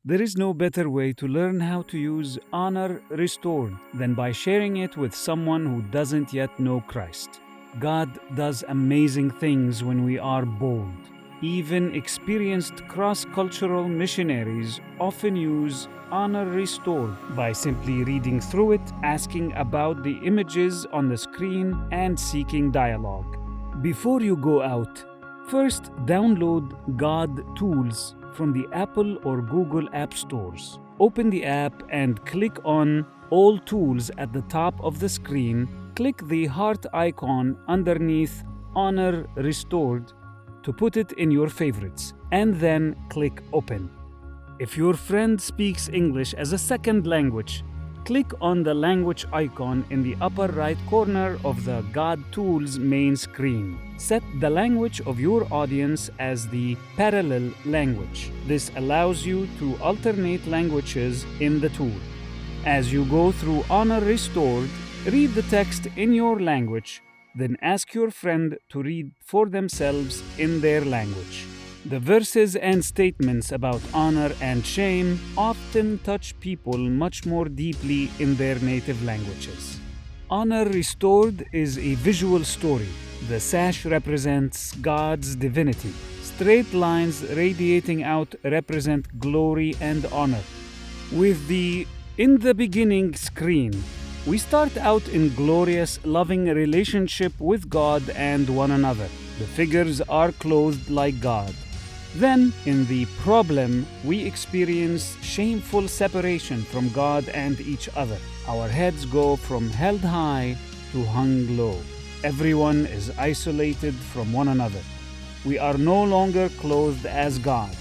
There is no better way to learn how to use Honor Restored than by sharing it with someone who doesn't yet know Christ. God does amazing things when we are bold. Even experienced cross-cultural missionaries often use Honor Restored by simply reading through it, asking about the images on the screen, and seeking dialogue. Before you go out, first download God Tools from the Apple or Google App Stores. Open the app and click on All Tools at the top of the screen. Click the heart icon underneath Honor Restored to put it in your favorites, and then click Open. If your friend speaks English as a second language, click on the language icon in the upper right corner of the God Tools main screen. Set the language of your audience as the parallel language. This allows you to alternate languages in the tool. As you go through Honor Restored, read the text in your language, then ask your friend to read for themselves in their language. The verses and statements about honor and shame often touch people much more deeply in their native languages. Honor Restored is a visual story. The sash represents God's divinity. Straight lines radiating out represent glory and honor. With the In the Beginning screen, we start out in glorious, loving relationship with God and one another. The figures are clothed like God. Then, in the Problem, we experience shameful separation from God and each other. Our heads go from held high to hung low. Everyone is isolated from one another. We are no longer clothed as God.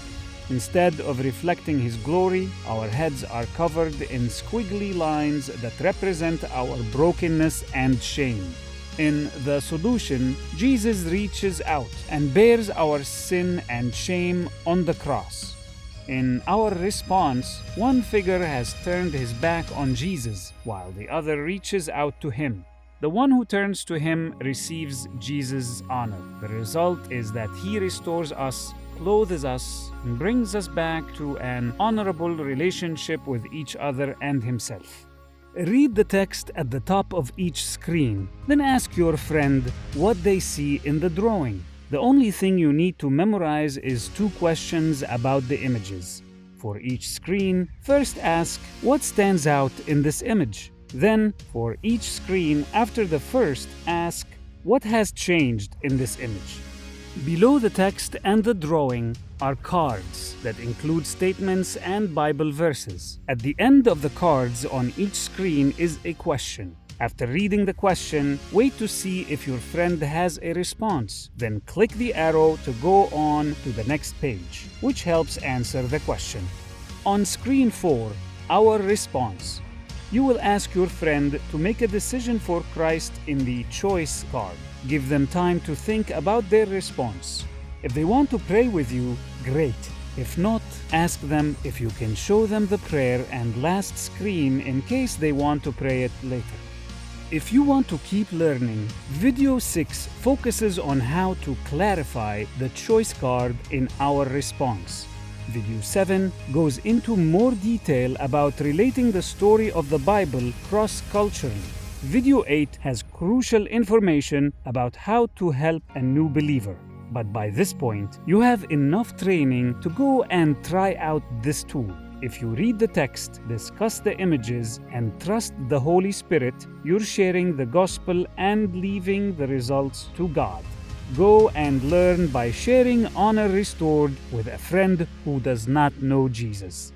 Instead of reflecting His glory, our heads are covered in squiggly lines that represent our brokenness and shame. In the solution, Jesus reaches out and bears our sin and shame on the cross. In our response, one figure has turned his back on Jesus, while the other reaches out to him. The one who turns to him receives Jesus' honor. The result is that he restores us, clothes us, and brings us back to an honorable relationship with each other and himself. Read the text at the top of each screen, then ask your friend what they see in the drawing. The only thing you need to memorize is 2 questions about the images. For each screen, first ask what stands out in this image. Then, for each screen after the first, ask what has changed in this image. Below the text and the drawing are cards that include statements and Bible verses. At the end of the cards on each screen is a question. After reading the question, wait to see if your friend has a response. Then click the arrow to go on to the next page, which helps answer the question. On screen 4, our response. You will ask your friend to make a decision for Christ in the choice card. Give them time to think about their response. If they want to pray with you, great. If not, ask them if you can show them the prayer and last screen in case they want to pray it later. If you want to keep learning, Video 6 focuses on how to clarify the choice card in our response. Video 7 goes into more detail about relating the story of the Bible cross-culturally. Video 8 has crucial information about how to help a new believer. But by this point, you have enough training to go and try out this tool. If you read the text, discuss the images, and trust the Holy Spirit, you're sharing the gospel and leaving the results to God. Go and learn by sharing Honor Restored with a friend who does not know Jesus.